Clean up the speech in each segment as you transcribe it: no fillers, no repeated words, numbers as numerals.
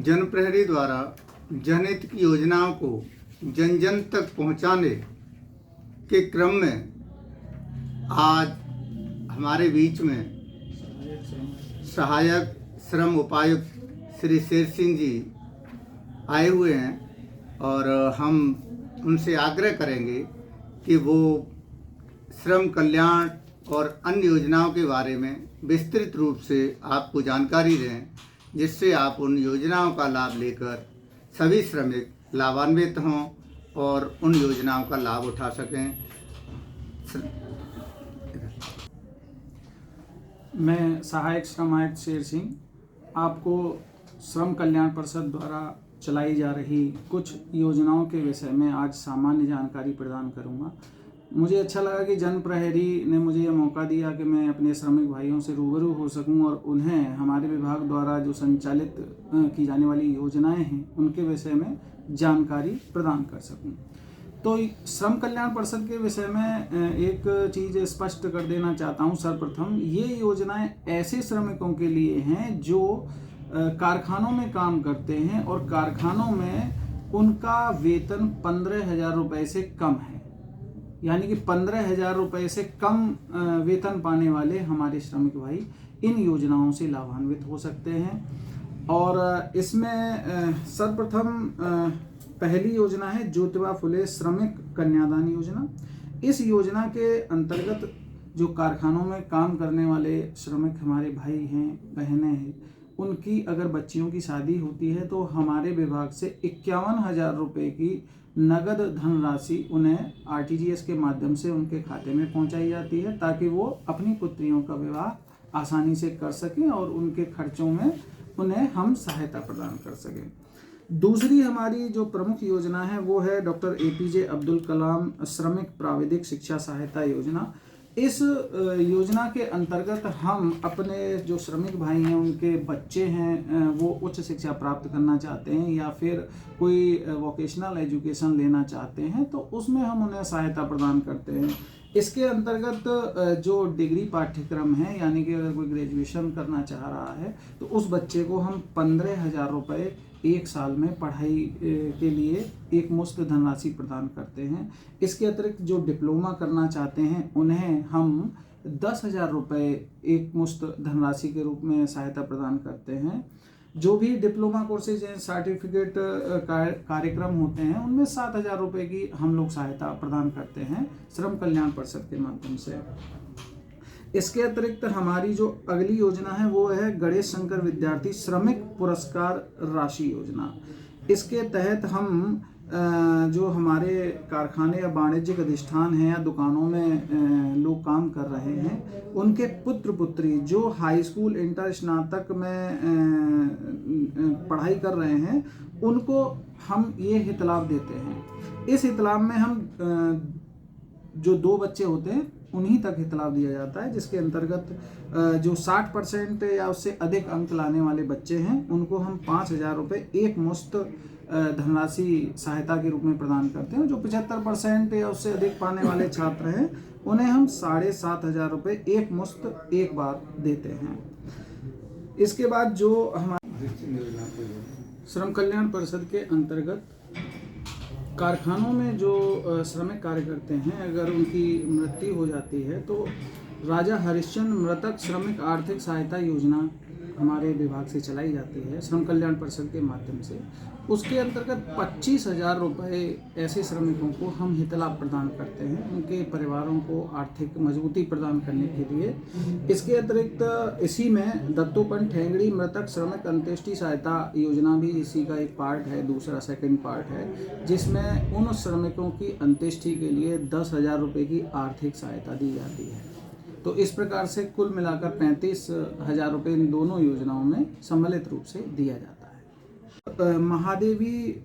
जनप्रहरी द्वारा जनहित की योजनाओं को जन जन तक पहुंचाने के क्रम में आज हमारे बीच में सहायक श्रम उपायुक्त श्री शेर सिंह जी आए हुए हैं और हम उनसे आग्रह करेंगे कि वो श्रम कल्याण और अन्य योजनाओं के बारे में विस्तृत रूप से आपको जानकारी दें, जिससे आप उन योजनाओं का लाभ लेकर सभी श्रमिक लाभान्वित हों और उन योजनाओं का लाभ उठा सकें। मैं सहायक श्रम आयुक्त शेर सिंह आपको श्रम कल्याण परिषद द्वारा चलाई जा रही कुछ योजनाओं के विषय में आज सामान्य जानकारी प्रदान करूंगा। मुझे अच्छा लगा कि जन प्रहरी ने मुझे यह मौका दिया कि मैं अपने श्रमिक भाइयों से रूबरू हो सकूं और उन्हें हमारे विभाग द्वारा जो संचालित की जाने वाली योजनाएं हैं उनके विषय में जानकारी प्रदान कर सकूं। तो श्रम कल्याण परिषद के विषय में एक चीज़ स्पष्ट कर देना चाहता हूं। सर्वप्रथम ये योजनाएं ऐसे श्रमिकों के लिए हैं जो कारखानों में काम करते हैं और कारखानों में उनका वेतन 15,000 रुपये से कम है, यानी कि 15,000 रुपये से कम वेतन पाने वाले हमारे श्रमिक भाई इन योजनाओं से लाभान्वित हो सकते हैं। और इसमें सर्वप्रथम पहली योजना है ज्योतिबा फुले श्रमिक कन्यादान योजना। इस योजना के अंतर्गत जो कारखानों में काम करने वाले श्रमिक हमारे भाई हैं, बहनें हैं, उनकी अगर बच्चियों की शादी होती है तो हमारे विभाग से 51,000 रुपये की नगद धनराशि उन्हें आरटीजीएस के माध्यम से उनके खाते में पहुंचाई जाती है, ताकि वो अपनी पुत्रियों का विवाह आसानी से कर सकें और उनके खर्चों में उन्हें हम सहायता प्रदान कर सकें। दूसरी हमारी जो प्रमुख योजना है वो है डॉक्टर एपीजे अब्दुल कलाम श्रमिक प्राविधिक शिक्षा सहायता योजना। इस योजना के अंतर्गत हम अपने जो श्रमिक भाई हैं, उनके बच्चे हैं, वो उच्च शिक्षा प्राप्त करना चाहते हैं या फिर कोई वोकेशनल एजुकेशन लेना चाहते हैं, तो उसमें हम उन्हें सहायता प्रदान करते हैं। इसके अंतर्गत जो डिग्री पाठ्यक्रम है, यानी कि अगर कोई ग्रेजुएशन करना चाह रहा है तो उस बच्चे को हम 15,000 रुपये एक साल में पढ़ाई के लिए एक मुश्त धनराशि प्रदान करते हैं। इसके अतिरिक्त जो डिप्लोमा करना चाहते हैं उन्हें हम 10,000 रुपये एक मुश्त धनराशि के रूप में सहायता प्रदान करते हैं। जो भी डिप्लोमा कोर्सेज हैं, सर्टिफिकेट कार्यक्रम होते हैं, उनमें 7,000 रुपये की हम लोग सहायता प्रदान करते हैं श्रम कल्याण परिषद के माध्यम से। इसके अतिरिक्त हमारी जो अगली योजना है वो है गणेश शंकर विद्यार्थी श्रमिक पुरस्कार राशि योजना। इसके तहत हम जो हमारे कारखाने या वाणिज्यिक अधिष्ठान हैं या दुकानों में लोग काम कर रहे हैं, उनके पुत्र पुत्री जो हाई स्कूल इंटर स्नातक में पढ़ाई कर रहे हैं, उनको हम ये हित लाभ देते हैं। इस हित लाभ में हम जो 2 बच्चे होते हैं उन्हीं तक हित लाभ दिया जाता है, जिसके अंतर्गत जो 60% या उससे अधिक अंक लाने वाले बच्चे हैं उनको हम 5,000 रुपये एक मुश्त धनराशि सहायता के रूप में प्रदान करते हैं। जो 75% या उससे अधिक पाने वाले छात्र हैं उन्हें हम 7,500 रुपये एक मुश्त एक बार देते हैं। इसके बाद जो हमारे श्रम कल्याण परिषद के अंतर्गत कारखानों में जो श्रमिक कार्य करते हैं, अगर उनकी मृत्यु हो जाती है तो राजा हरिश्चंद्र मृतक श्रमिक आर्थिक सहायता योजना हमारे विभाग से चलाई जाती है श्रम कल्याण परिषद के माध्यम से। उसके अंतर्गत 25,000 रुपये ऐसे श्रमिकों को हम हित लाभ प्रदान करते हैं, उनके परिवारों को आर्थिक मजबूती प्रदान करने के लिए। इसके अतिरिक्त इसी में दत्तोपंत ठेंगड़ी मृतक श्रमिक अंत्येष्टि सहायता योजना भी इसी का एक पार्ट है, दूसरा सेकंड पार्ट है, जिसमें उन श्रमिकों की अंत्येष्टि के लिए 10,000 रुपये की आर्थिक सहायता दी जाती है। तो इस प्रकार से कुल मिलाकर 35,000 रुपये इन दोनों योजनाओं में सम्मिलित रूप से दिया जाता है। महादेवी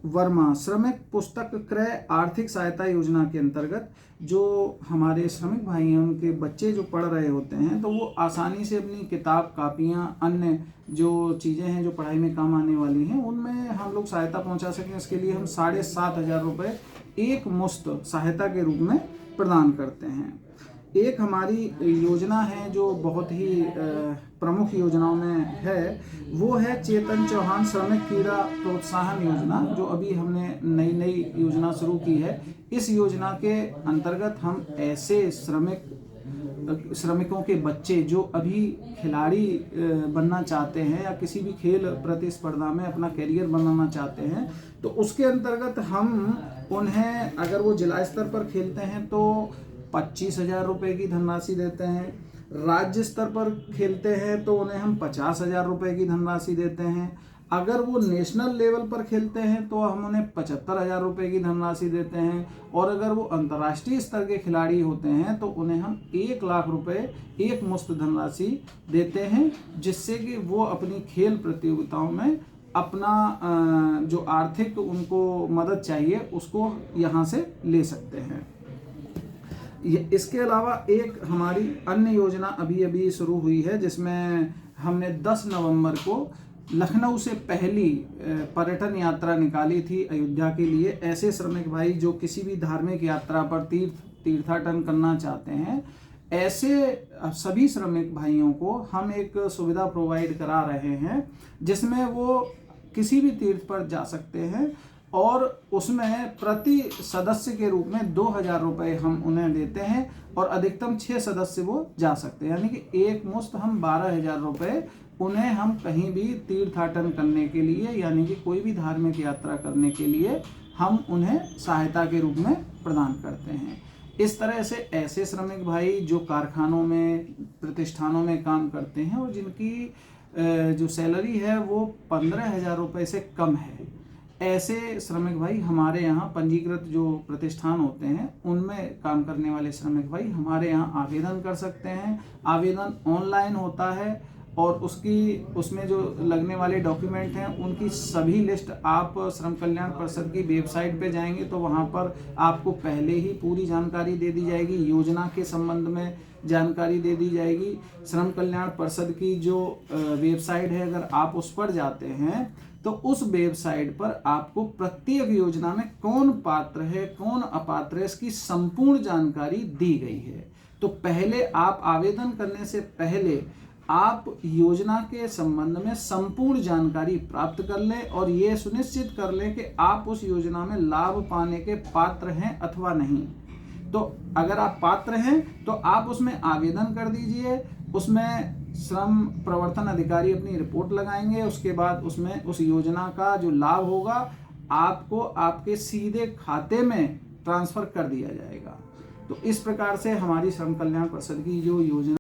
वर्मा श्रमिक पुस्तक क्रय आर्थिक सहायता योजना के अंतर्गत जो हमारे श्रमिक भाई हैं, उनके बच्चे जो पढ़ रहे होते हैं तो वो आसानी से अपनी किताब, कापियाँ, अन्य जो चीज़ें हैं जो पढ़ाई में काम आने वाली हैं, उनमें हम लोग सहायता पहुंचा सकें। इसके लिए हम 7,500 रुपये एक मुश्त सहायता के रूप में प्रदान करते हैं। एक हमारी योजना है जो बहुत ही प्रमुख योजनाओं में है, वो है चेतन चौहान श्रमिक क्रीड़ा प्रोत्साहन योजना, जो अभी हमने नई योजना शुरू की है। इस योजना के अंतर्गत हम ऐसे श्रमिकों के बच्चे जो अभी खिलाड़ी बनना चाहते हैं या किसी भी खेल प्रतिस्पर्धा में अपना करियर बनाना चाहते हैं, तो उसके अंतर्गत हम उन्हें, अगर वो जिला स्तर पर खेलते हैं तो 25,000 रुपये की धनराशि देते हैं, राज्य स्तर पर खेलते हैं तो उन्हें हम 50,000 रुपये की धनराशि देते हैं, अगर वो नेशनल लेवल पर खेलते हैं तो हम उन्हें 75,000 रुपये की धनराशि देते हैं, और अगर वो अंतर्राष्ट्रीय स्तर के खिलाड़ी होते हैं तो उन्हें हम 1 लाख रुपये एक मुश्त धनराशि देते हैं, जिससे कि वो अपनी खेल प्रतियोगिताओं में अपना जो आर्थिक उनको मदद चाहिए उसको यहाँ से ले सकते हैं। इसके अलावा एक हमारी अन्य योजना अभी शुरू हुई है, जिसमें हमने 10 नवंबर को लखनऊ से पहली पर्यटन यात्रा निकाली थी अयोध्या के लिए। ऐसे श्रमिक भाई जो किसी भी धार्मिक यात्रा पर तीर्थाटन करना चाहते हैं, ऐसे सभी श्रमिक भाइयों को हम एक सुविधा प्रोवाइड करा रहे हैं, जिसमें वो किसी भी तीर्थ पर जा सकते हैं और उसमें प्रति सदस्य के रूप में 2,000 रुपये हम उन्हें देते हैं, और अधिकतम 6 सदस्य वो जा सकते हैं, यानी कि एक मुश्त हम 12,000 रुपये उन्हें हम कहीं भी तीर्थाटन करने के लिए, यानी कि कोई भी धार्मिक यात्रा करने के लिए हम उन्हें सहायता के रूप में प्रदान करते हैं। इस तरह से ऐसे श्रमिक भाई जो कारखानों में, प्रतिष्ठानों में काम करते हैं और जिनकी जो सैलरी है वो 15,000 रुपये से कम है, ऐसे श्रमिक भाई हमारे यहाँ पंजीकृत जो प्रतिष्ठान होते हैं उनमें काम करने वाले श्रमिक भाई हमारे यहाँ आवेदन कर सकते हैं। आवेदन ऑनलाइन होता है और उसमें जो लगने वाले डॉक्यूमेंट हैं उनकी सभी लिस्ट आप श्रम कल्याण परिषद की वेबसाइट पे जाएंगे तो वहाँ पर आपको पहले ही पूरी जानकारी दे दी जाएगी, योजना के संबंध में जानकारी दे दी जाएगी। श्रम कल्याण परिषद की जो वेबसाइट है, अगर आप उस पर जाते हैं तो उस वेबसाइट पर आपको प्रत्येक योजना में कौन पात्र है, कौन अपात्र है, इसकी संपूर्ण जानकारी दी गई है। तो पहले आप आवेदन करने से पहले आप योजना के संबंध में संपूर्ण जानकारी प्राप्त कर लें और ये सुनिश्चित कर लें कि आप उस योजना में लाभ पाने के पात्र हैं अथवा नहीं। तो अगर आप पात्र हैं तो आप उसमें आवेदन कर दीजिए, उसमें श्रम प्रवर्तन अधिकारी अपनी रिपोर्ट लगाएंगे, उसके बाद उसमें उस योजना का जो लाभ होगा आपको आपके सीधे खाते में ट्रांसफर कर दिया जाएगा। तो इस प्रकार से हमारी श्रम कल्याण परिषद की जो योजना